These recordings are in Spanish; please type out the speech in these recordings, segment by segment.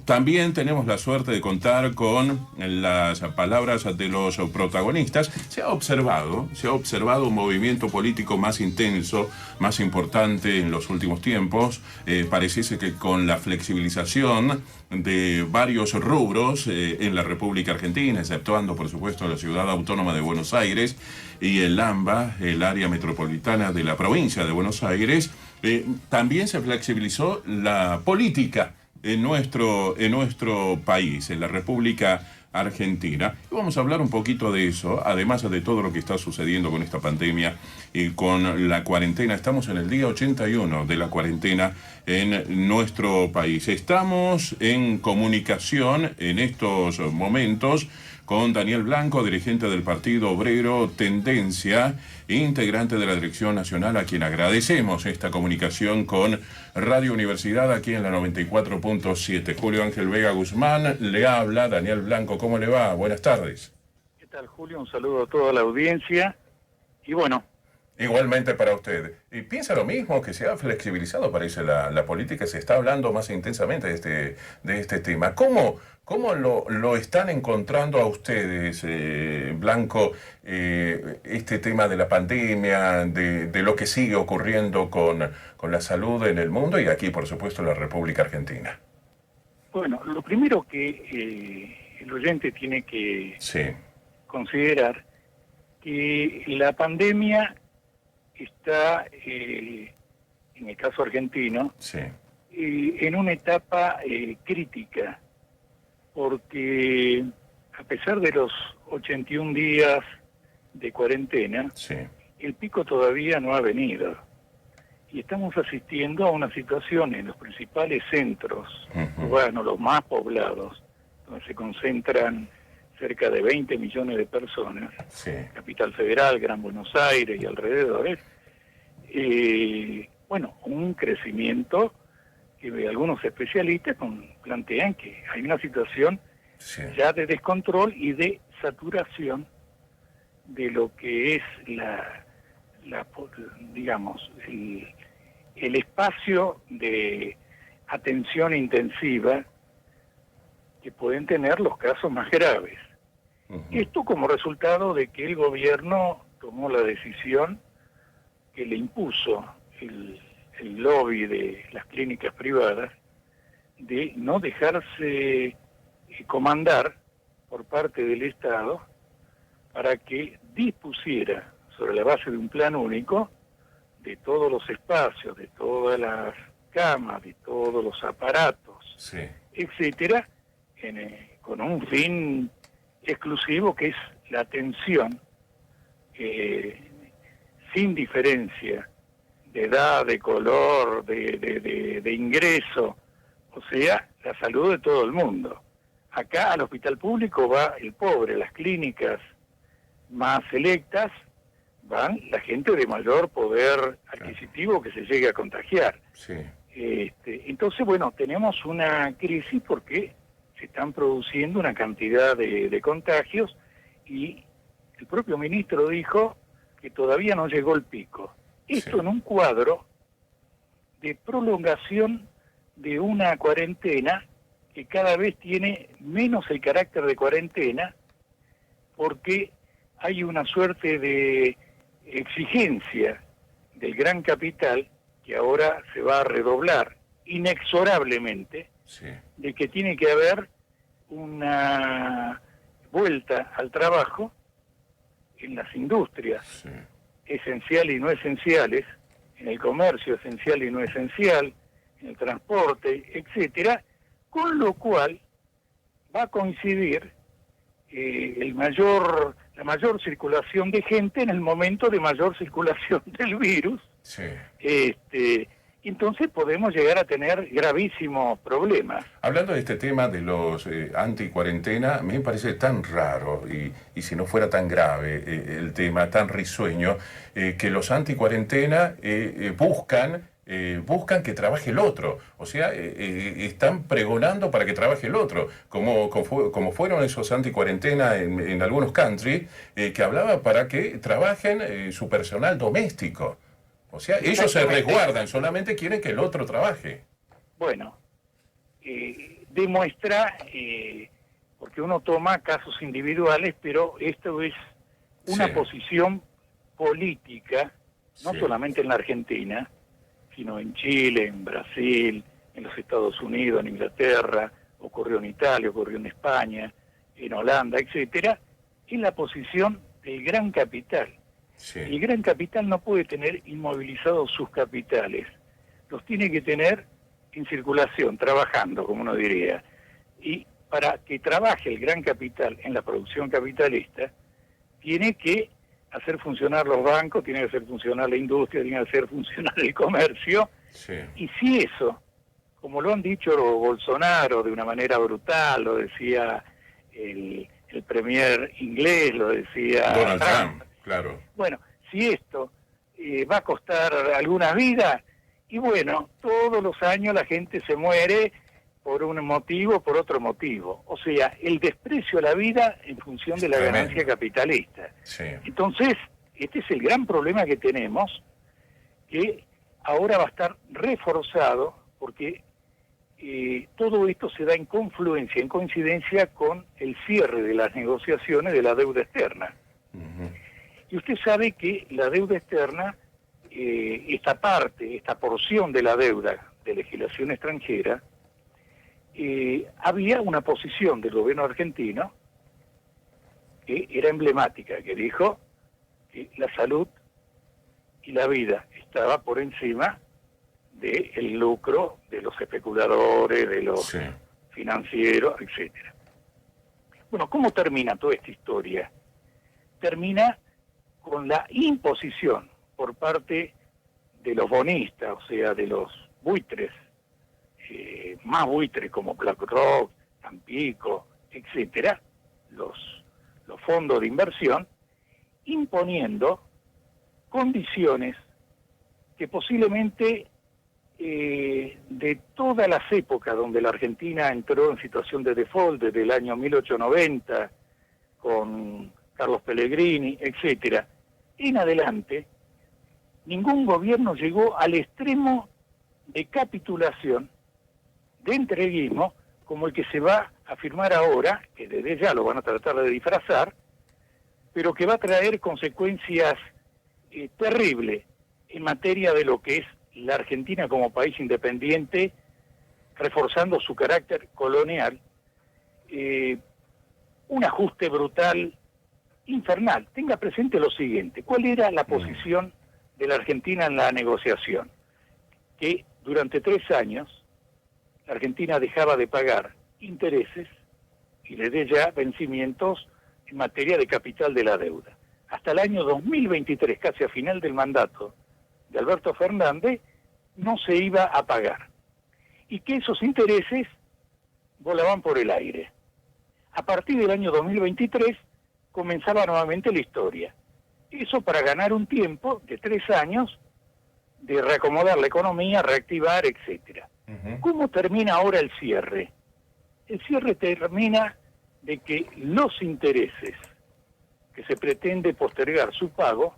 También tenemos la suerte de contar con las palabras de los protagonistas. Se ha observado un movimiento político más intenso, más importante en los últimos tiempos. Pareciese que con la flexibilización de varios rubros en la República Argentina, exceptuando por supuesto la Ciudad Autónoma de Buenos Aires y el AMBA, el área metropolitana de la provincia de Buenos Aires, también se flexibilizó la política en nuestro país, en la República Argentina. Y vamos a hablar un poquito de eso, además de todo lo que está sucediendo con esta pandemia y con la cuarentena. Estamos en el día 81 de la cuarentena en nuestro país. Estamos en comunicación en estos momentos con Daniel Blanco, dirigente del Partido Obrero Tendencia, integrante de la Dirección Nacional, a quien agradecemos esta comunicación con Radio Universidad aquí en la 94.7. Julio Ángel Vega Guzmán le habla. Daniel Blanco, ¿cómo le va? Buenas tardes. ¿Qué tal, Julio? Un saludo a toda la audiencia. Y bueno. Igualmente para usted. ¿Y piensa lo mismo, que se ha flexibilizado, parece, la política? Se está hablando más intensamente de este tema. ¿Cómo lo están encontrando a ustedes, Blanco, este tema de la pandemia, de lo que sigue ocurriendo con la salud en el mundo y aquí, por supuesto, en la República Argentina? Bueno, lo primero que el oyente tiene que considerar que la pandemia está, en el caso argentino, en una etapa crítica, porque a pesar de los 81 días de cuarentena, el pico todavía no ha venido. Y estamos asistiendo a una situación en los principales centros urbanos, los más poblados, donde se concentran cerca de 20 millones de personas, Capital Federal, Gran Buenos Aires y alrededores, un crecimiento que algunos especialistas plantean que hay una situación ya de descontrol y de saturación de lo que es el espacio de atención intensiva que pueden tener los casos más graves. Esto como resultado de que el gobierno tomó la decisión que le impuso el lobby de las clínicas privadas de no dejarse comandar por parte del Estado para que dispusiera sobre la base de un plan único de todos los espacios, de todas las camas, de todos los aparatos, etcétera, con un fin exclusivo que es la atención sin diferencia de edad, de color, de ingreso, o sea, la salud de todo el mundo. Acá al hospital público va el pobre, las clínicas más selectas van la gente de mayor poder adquisitivo que se llegue a contagiar. Entonces, tenemos una crisis porque se están produciendo una cantidad de contagios y el propio ministro dijo que todavía no llegó el pico. Esto en un cuadro de prolongación de una cuarentena que cada vez tiene menos el carácter de cuarentena porque hay una suerte de exigencia del gran capital que ahora se va a redoblar inexorablemente, de que tiene que haber una vuelta al trabajo en las industrias esenciales y no esenciales, en el comercio esencial y no esencial, en el transporte, etcétera, con lo cual va a coincidir la mayor circulación de gente en el momento de mayor circulación del virus. Entonces podemos llegar a tener gravísimos problemas. Hablando de este tema de los anti-cuarentena, me parece tan raro, y si no fuera tan grave el tema, tan risueño, que los anti-cuarentena buscan que trabaje el otro. O sea, están pregonando para que trabaje el otro, como fueron esos anti-cuarentena en algunos countries, que hablaban para que trabajen su personal doméstico. O sea, ellos se resguardan, solamente quieren que el otro trabaje. Bueno, demuestra, porque uno toma casos individuales, pero esto es una posición política, no solamente en la Argentina, sino en Chile, en Brasil, en los Estados Unidos, en Inglaterra, ocurrió en Italia, ocurrió en España, en Holanda, etcétera, es la posición del gran capital. El gran capital no puede tener inmovilizados sus capitales, los tiene que tener en circulación, trabajando, como uno diría. Y para que trabaje el gran capital en la producción capitalista, tiene que hacer funcionar los bancos, tiene que hacer funcionar la industria, tiene que hacer funcionar el comercio. Y si eso, como lo han dicho Bolsonaro de una manera brutal, lo decía el premier inglés, lo decía Donald Trump, claro. Bueno, si esto va a costar algunas vidas, y bueno, todos los años la gente se muere por un motivo, por otro motivo. O sea, el desprecio a la vida en función de la ganancia capitalista. Entonces, este es el gran problema que tenemos, que ahora va a estar reforzado porque todo esto se da en confluencia, en coincidencia con el cierre de las negociaciones de la deuda externa. Y usted sabe que la deuda externa, esta porción de la deuda de legislación extranjera, había una posición del gobierno argentino que era emblemática, que dijo que la salud y la vida estaba por encima del lucro de los especuladores, de los financieros, etcétera. Bueno, ¿cómo termina toda esta historia? Termina con la imposición por parte de los bonistas, o sea, de los buitres, más buitres como BlackRock, Tampico, etcétera, los fondos de inversión, imponiendo condiciones que posiblemente de todas las épocas donde la Argentina entró en situación de default, desde el año 1890, con Carlos Pellegrini, etcétera, en adelante, ningún gobierno llegó al extremo de capitulación, de entreguismo, como el que se va a firmar ahora, que desde ya lo van a tratar de disfrazar, pero que va a traer consecuencias terribles en materia de lo que es la Argentina como país independiente, reforzando su carácter colonial, un ajuste brutal, infernal. Tenga presente lo siguiente: ¿cuál era la posición de la Argentina en la negociación? Que durante 3 años la Argentina dejaba de pagar intereses y desde ya vencimientos en materia de capital de la deuda. Hasta el año 2023, casi a final del mandato de Alberto Fernández, no se iba a pagar. Y que esos intereses volaban por el aire. A partir del año 2023 comenzaba nuevamente la historia. Eso para ganar un tiempo de 3 años de reacomodar la economía, reactivar, etcétera. ¿Cómo termina ahora el cierre? El cierre termina de que los intereses que se pretende postergar su pago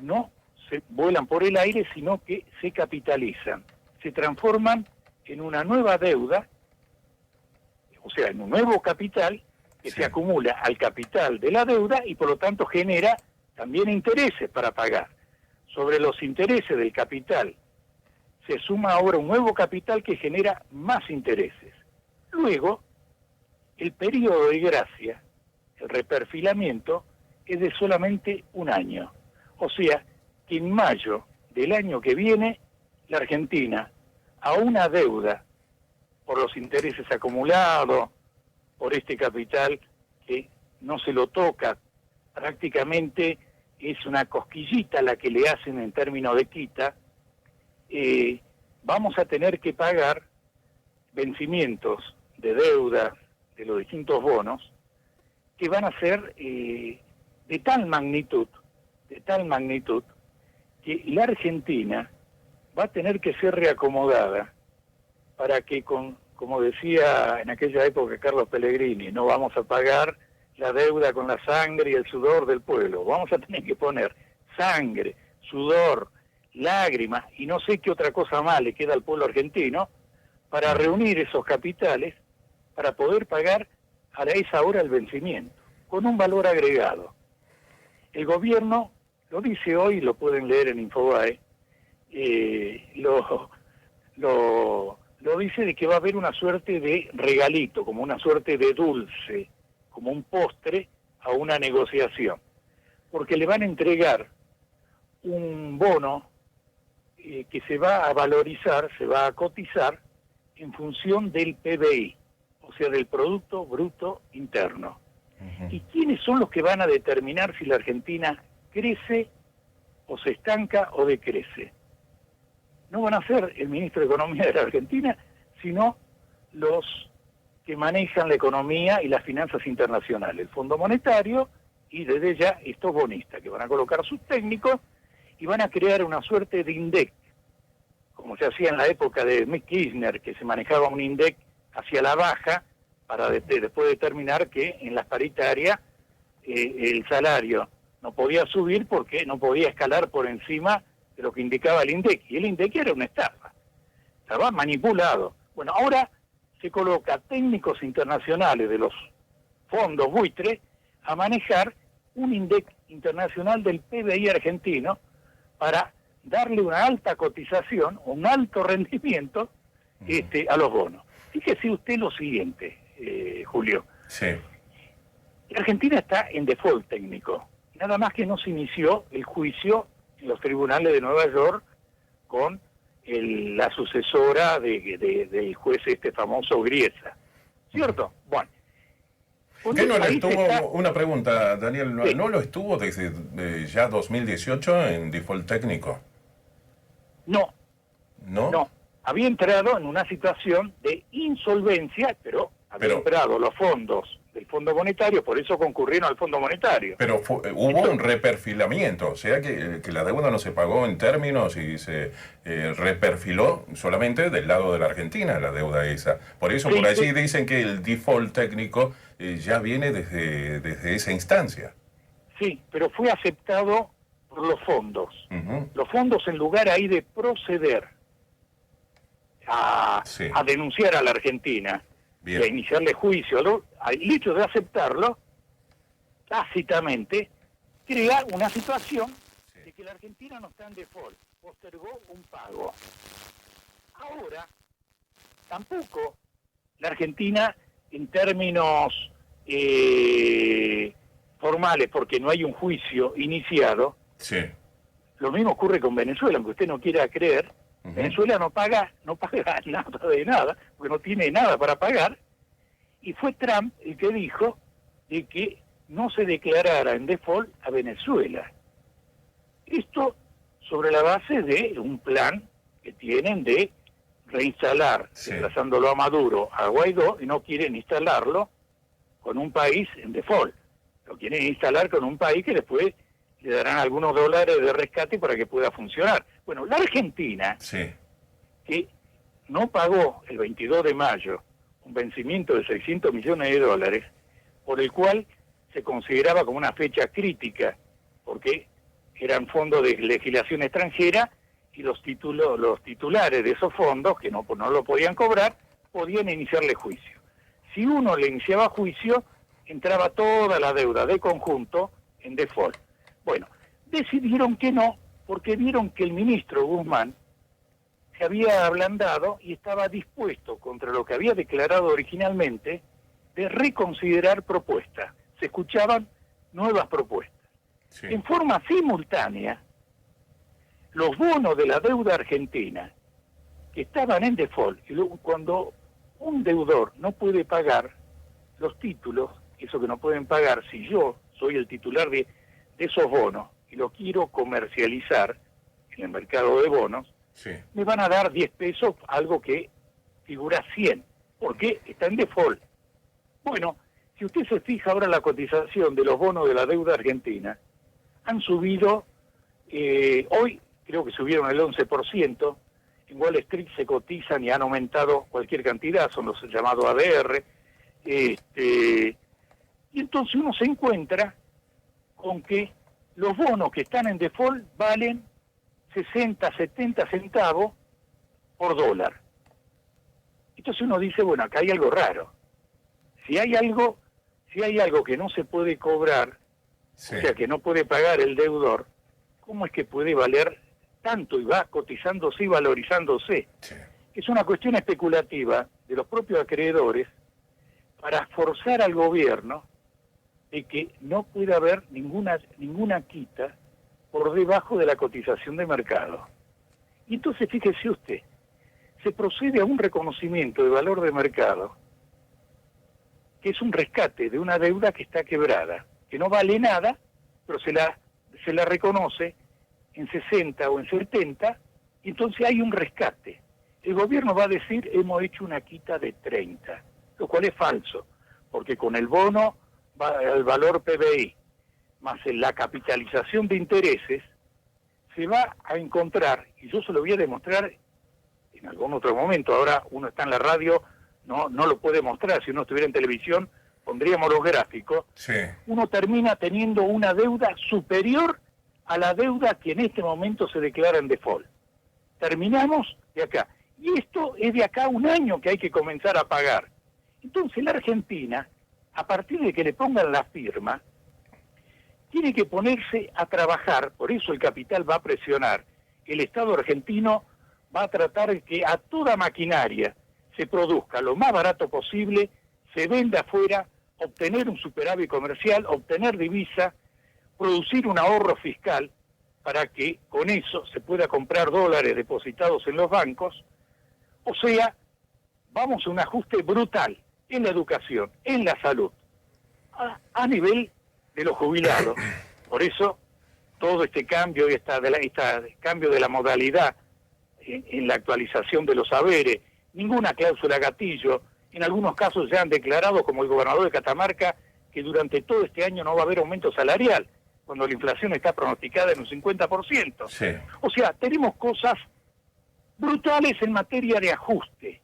no se vuelan por el aire, sino que se capitalizan, se transforman en una nueva deuda, o sea, en un nuevo capital que se acumula al capital de la deuda y por lo tanto genera también intereses para pagar. Sobre los intereses del capital se suma ahora un nuevo capital que genera más intereses. Luego, el periodo de gracia, el reperfilamiento, es de solamente 1 año. O sea, que en mayo del año que viene, la Argentina, a una deuda por los intereses acumulados, por este capital que no se lo toca, prácticamente es una cosquillita la que le hacen en términos de quita, vamos a tener que pagar vencimientos de deuda de los distintos bonos que van a ser de tal magnitud que la Argentina va a tener que ser reacomodada para que, como decía en aquella época Carlos Pellegrini, no vamos a pagar la deuda con la sangre y el sudor del pueblo, vamos a tener que poner sangre, sudor, lágrimas y no sé qué otra cosa más le queda al pueblo argentino para reunir esos capitales para poder pagar a esa hora el vencimiento, con un valor agregado. El gobierno lo dice hoy, lo pueden leer en Infobae, lo dice de que va a haber una suerte de regalito, como una suerte de dulce, como un postre a una negociación, porque le van a entregar un bono que se va a valorizar, se va a cotizar en función del PBI, o sea, del Producto Bruto Interno. ¿Y quiénes son los que van a determinar si la Argentina crece o se estanca o decrece? No van a ser el ministro de Economía de la Argentina, sino los que manejan la economía y las finanzas internacionales, el Fondo Monetario y desde ya estos bonistas, que van a colocar sus técnicos y van a crear una suerte de INDEC, como se hacía en la época de Kirchner, que se manejaba un INDEC hacia la baja para después determinar que en las paritarias el salario no podía subir porque no podía escalar por encima de lo que indicaba el INDEC. Y el INDEC era una estafa, estaba manipulado. Bueno, ahora se coloca técnicos internacionales de los fondos buitre a manejar un INDEC internacional del PBI argentino para darle una alta cotización, un alto rendimiento a los bonos. Fíjese usted lo siguiente, Julio. Sí. La Argentina está en default técnico. Nada más que no se inició el juicio en los tribunales de Nueva York con la sucesora del juez famoso Griesa. ¿Cierto? Bueno. ¿Qué no lo estuvo? Una pregunta, Daniel. Sí. ¿No lo estuvo desde ya 2018 en default técnico? No. ¿No? No. Había entrado en una situación de insolvencia, pero había entrado los fondos del Fondo Monetario, por eso concurrieron al Fondo Monetario. Pero hubo un reperfilamiento, o sea que la deuda no se pagó en términos y se reperfiló solamente del lado de la Argentina, la deuda esa. Por eso por allí dicen que el default técnico ya viene desde esa instancia. Sí, pero fue aceptado por los fondos. Los fondos, en lugar ahí de proceder a denunciar a la Argentina, y a iniciarle juicio, el hecho de aceptarlo, tácitamente, crea una situación de que la Argentina no está en default, postergó un pago. Ahora, tampoco la Argentina, en términos formales, porque no hay un juicio iniciado, lo mismo ocurre con Venezuela, aunque usted no quiera creer. Venezuela no paga nada de nada, porque no tiene nada para pagar, y fue Trump el que dijo de que no se declarara en default a Venezuela. Esto sobre la base de un plan que tienen de reinstalar, desplazándolo a Maduro, a Guaidó, y no quieren instalarlo con un país en default. Lo quieren instalar con un país que después le darán algunos dólares de rescate para que pueda funcionar. Bueno, la Argentina, que no pagó el 22 de mayo un vencimiento de 600 millones de dólares, por el cual se consideraba como una fecha crítica, porque eran fondos de legislación extranjera y los titulares de esos fondos, que no lo podían cobrar, podían iniciarle juicio. Si uno le iniciaba juicio, entraba toda la deuda de conjunto en default. Bueno, decidieron que no, porque vieron que el ministro Guzmán se había ablandado y estaba dispuesto, contra lo que había declarado originalmente, de reconsiderar propuestas. Se escuchaban nuevas propuestas. En forma simultánea, los bonos de la deuda argentina, que estaban en default, y cuando un deudor no puede pagar los títulos, eso que no pueden pagar, si yo soy el titular de esos bonos y lo quiero comercializar en el mercado de bonos, me van a dar 10 pesos, algo que figura 100, porque está en default. Bueno, si usted se fija ahora la cotización de los bonos de la deuda argentina, han subido, hoy creo que subieron el 11%, en Wall Street se cotizan y han aumentado cualquier cantidad, son los llamados ADR, y entonces uno se encuentra con que los bonos que están en default valen 60, 70 centavos por dólar. Entonces uno dice, bueno, acá hay algo raro. Si hay algo que no se puede cobrar, Sí. o sea, que no puede pagar el deudor, ¿cómo es que puede valer tanto y va cotizándose y valorizándose? Sí. Es una cuestión especulativa de los propios acreedores para forzar al gobierno de que no pueda haber ninguna quita por debajo de la cotización de mercado. Y entonces, fíjese usted, se procede a un reconocimiento de valor de mercado, que es un rescate de una deuda que está quebrada, que no vale nada, pero se la reconoce en 60 o en 70, y entonces hay un rescate. El gobierno va a decir, hemos hecho una quita de 30, lo cual es falso, porque con el bono, el valor PBI, más la capitalización de intereses, se va a encontrar, y yo se lo voy a demostrar en algún otro momento. Ahora uno está en la radio, no lo puede mostrar. Si uno estuviera en televisión, pondríamos los gráficos. Sí. Uno termina teniendo una deuda superior a la deuda que en este momento se declara en default. Terminamos de acá. Y esto es de acá a un año que hay que comenzar a pagar. Entonces la Argentina, a partir de que le pongan la firma, tiene que ponerse a trabajar. Por eso el capital va a presionar. El Estado argentino va a tratar de que a toda maquinaria se produzca lo más barato posible, se venda afuera, obtener un superávit comercial, obtener divisa, producir un ahorro fiscal para que con eso se pueda comprar dólares depositados en los bancos. O sea, vamos a un ajuste brutal en la educación, en la salud, a nivel de los jubilados. Por eso todo este cambio, cambio de la modalidad en la actualización de los saberes, ninguna cláusula gatillo. En algunos casos ya han declarado, como el gobernador de Catamarca, que durante todo este año no va a haber aumento salarial, cuando la inflación está pronosticada en un 50%. Sí. O sea, tenemos cosas brutales en materia de ajuste.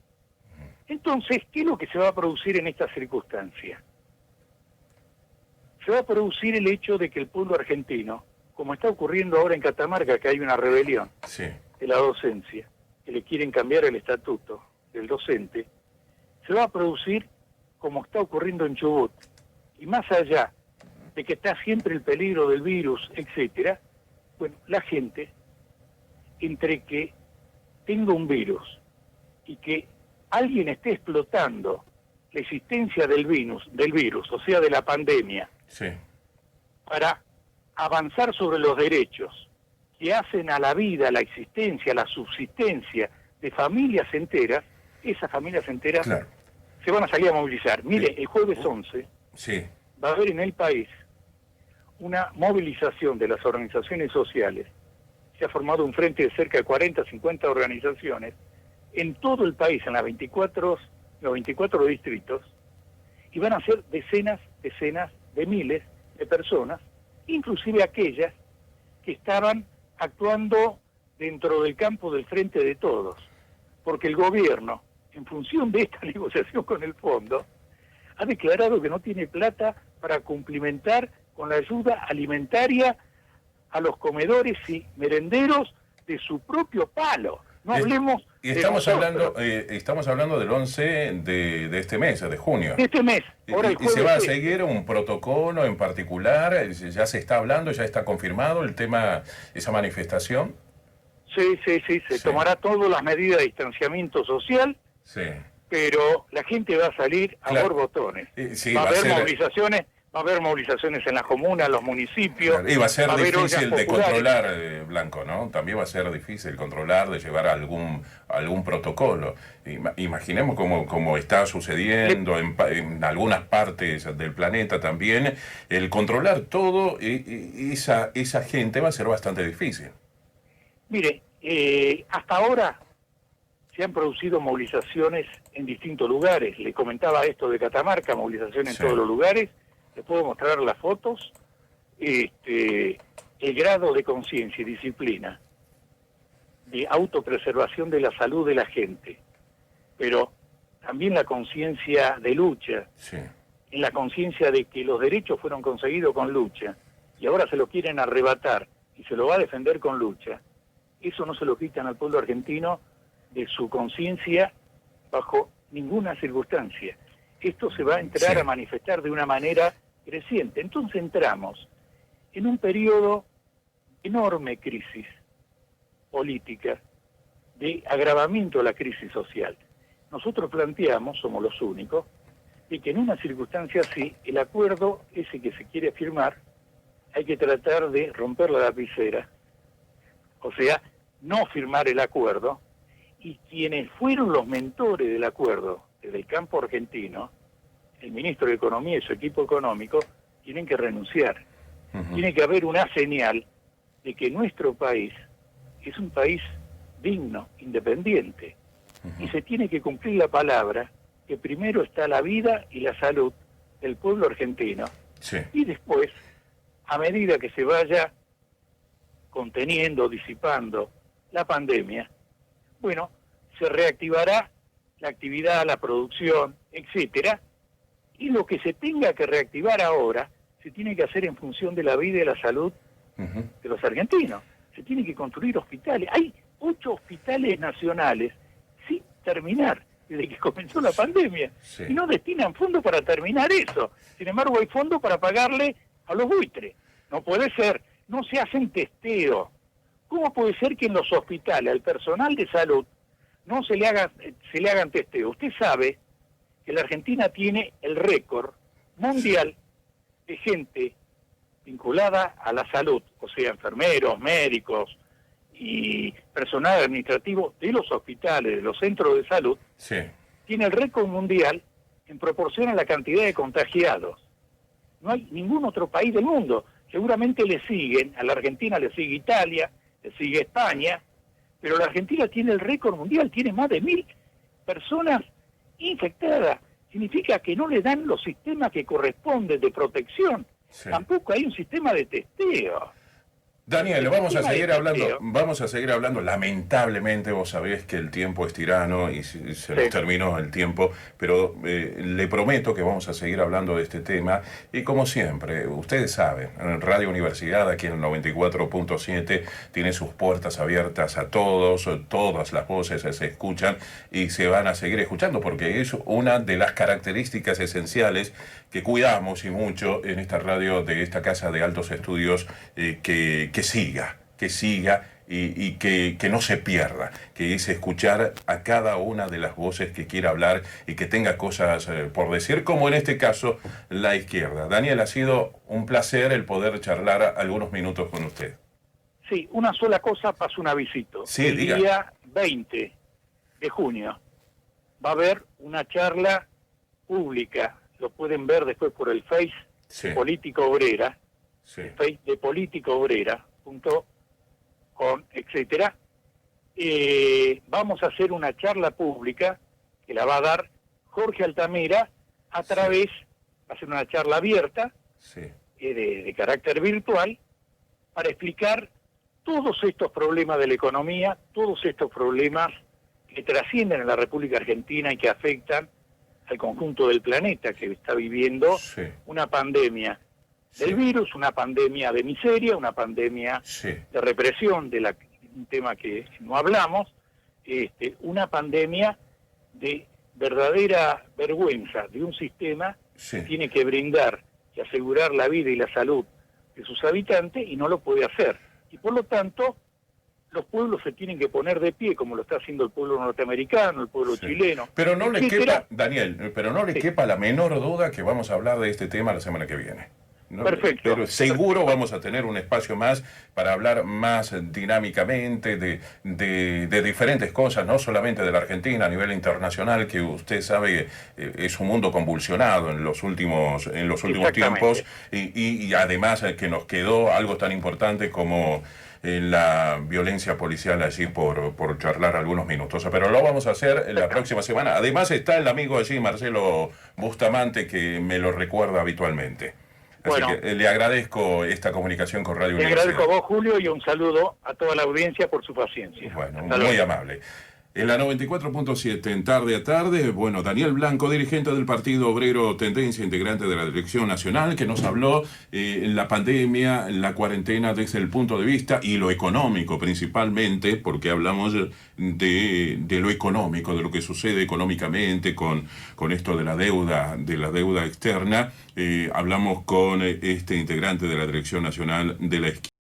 Entonces, ¿qué es lo que se va a producir en esta circunstancia? Se va a producir el hecho de que el pueblo argentino, como está ocurriendo ahora en Catamarca, que hay una rebelión Sí. de la docencia, que le quieren cambiar el estatuto del docente, se va a producir como está ocurriendo en Chubut. Y más allá de que está siempre el peligro del virus, etcétera, bueno, la gente, entre que tenga un virus y que alguien esté explotando la existencia del virus, o sea, de la pandemia, Sí. para avanzar sobre los derechos que hacen a la vida, a la existencia, a la subsistencia de familias enteras, esas familias enteras Claro. se van a salir a movilizar. Mire, el jueves 11 Sí. va a haber en el país una movilización de las organizaciones sociales. Se ha formado un frente de cerca de 40, 50 organizaciones en todo el país, en los 24 distritos, y van a ser decenas de miles de personas, inclusive aquellas que estaban actuando dentro del campo del frente de todos, porque el gobierno, en función de esta negociación con el fondo, ha declarado que no tiene plata para cumplimentar con la ayuda alimentaria a los comedores y merenderos de su propio palo. No hablemos Y de estamos nosotros. estamos hablando del 11 de este mes, de junio. De este mes. Ahora el ¿Y se jueves va a es. seguir un protocolo en particular? ¿Ya se está hablando, ya está confirmado el tema, esa manifestación? Sí, se Sí. tomará todas las medidas de distanciamiento social, Sí. pero la gente va a salir a Claro. borbotones. Sí, va a haber ser- movilizaciones en las comunas, en los municipios. Claro, y va a ser haber ollas difícil de populares. controlar, Blanco, ¿no? También va a ser difícil controlar, de llevar algún protocolo. Imaginemos cómo está sucediendo en algunas partes del planeta también. El controlar todo, esa gente va a ser bastante difícil. Mire, hasta ahora se han producido movilizaciones en distintos lugares. Le comentaba esto de Catamarca, movilización en Sí. todos los lugares. Les puedo mostrar las fotos. El grado de conciencia y disciplina, de autopreservación de la salud de la gente, pero también la conciencia de lucha, Sí. en la conciencia de que los derechos fueron conseguidos con lucha y ahora se lo quieren arrebatar y se lo va a defender con lucha. Eso no se lo quitan al pueblo argentino de su conciencia bajo ninguna circunstancia. esto se va a entrar Sí. a manifestar de una manera creciente. Entonces entramos en un periodo de enorme crisis política, de agravamiento de la crisis social. Nosotros planteamos, somos los únicos, de que en una circunstancia así, el acuerdo ese que se quiere firmar, hay que tratar de romper la lapicera, o sea, no firmar el acuerdo, y quienes fueron los mentores del acuerdo desde el campo argentino, el ministro de Economía y su equipo económico, tienen que renunciar. Tiene que haber una señal de que nuestro país es un país digno, independiente, y se tiene que cumplir la palabra que primero está la vida y la salud del pueblo argentino, Sí. y después, a medida que se vaya conteniendo, disipando la pandemia, bueno, se reactivará la actividad, la producción, etcétera, y lo que se tenga que reactivar ahora se tiene que hacer en función de la vida y la salud de los argentinos. Se tienen que construir hospitales. Hay 8 hospitales nacionales sin terminar desde que comenzó la pandemia. Sí. Y no destinan fondos para terminar eso. Sin embargo, hay fondos para pagarle a los buitres. No puede ser. No se hacen testeos. ¿Cómo puede ser que en los hospitales al personal de salud no se le hagan testeos? Usted sabe que la Argentina tiene el récord mundial de gente vinculada a la salud, o sea, enfermeros, médicos y personal administrativo de los hospitales, de los centros de salud, Sí. tiene el récord mundial en proporción a la cantidad de contagiados. No hay ningún otro país del mundo. Seguramente le siguen, a la Argentina le sigue Italia, le sigue España, pero la Argentina tiene el récord mundial, tiene más de 1000 personas infectadas. Significa que no le dan los sistemas que corresponden de protección. Sí. Tampoco hay un sistema de testeo. Daniel, El vamos a sistema seguir de hablando, testeo. vamos a seguir hablando. Lamentablemente vos sabés que el tiempo es tirano y se nos Sí. terminó el tiempo, pero le prometo que vamos a seguir hablando de este tema. Y como siempre, ustedes saben, en Radio Universidad, aquí en el 94.7, tiene sus puertas abiertas a todos, todas las voces se escuchan y se van a seguir escuchando porque es una de las características esenciales que cuidamos y mucho en esta radio de esta casa de altos estudios, que siga y que no se pierda, que es escuchar a cada una de las voces que quiera hablar y que tenga cosas por decir, como en este caso la izquierda. Daniel, ha sido un placer el poder charlar algunos minutos con usted. Sí, una sola cosa, paso un avisito. Sí, el diga. día 20 de junio va a haber una charla pública, lo pueden ver después por el Face Sí. Política Obrera, Sí. Face de Política Obrera, etcétera. Vamos a hacer una charla pública que la va a dar Jorge Altamira a través, va a ser una charla abierta, Sí. de carácter virtual, para explicar todos estos problemas de la economía, todos estos problemas que trascienden en la República Argentina y que afectan al conjunto del planeta, que está viviendo Sí. una pandemia del Sí. virus, una pandemia de miseria, una pandemia Sí. de represión, un tema que no hablamos, una pandemia de verdadera vergüenza de un sistema Sí. que tiene que brindar y asegurar la vida y la salud de sus habitantes y no lo puede hacer. Y por lo tanto, los pueblos se tienen que poner de pie, como lo está haciendo el pueblo norteamericano, el pueblo Sí. chileno. Pero no le etcétera. quepa, Daniel, pero no le Sí. quepa la menor duda que vamos a hablar de este tema la semana que viene. No, Perfecto. Pero seguro vamos a tener un espacio más para hablar más dinámicamente de diferentes cosas, no solamente de la Argentina, a nivel internacional, que usted sabe es un mundo convulsionado en los últimos tiempos, y además que nos quedó algo tan importante como la violencia policial allí por charlar algunos minutos. Pero lo vamos a hacer la próxima semana. Además está el amigo allí, Marcelo Bustamante, que me lo recuerda habitualmente. Así Bueno, que le agradezco esta comunicación con Radio te Universidad. agradezco a vos, Julio, y un saludo a toda la audiencia por su paciencia. Bueno, Hasta muy luego. amable. En la 94.7, en Tarde a Tarde, bueno, Daniel Blanco, dirigente del Partido Obrero Tendencia, integrante de la Dirección Nacional, que nos habló la pandemia, la cuarentena desde el punto de vista y lo económico principalmente, porque hablamos de lo económico, de lo que sucede económicamente con esto de la deuda externa. Hablamos con este integrante de la Dirección Nacional de la Izquierda.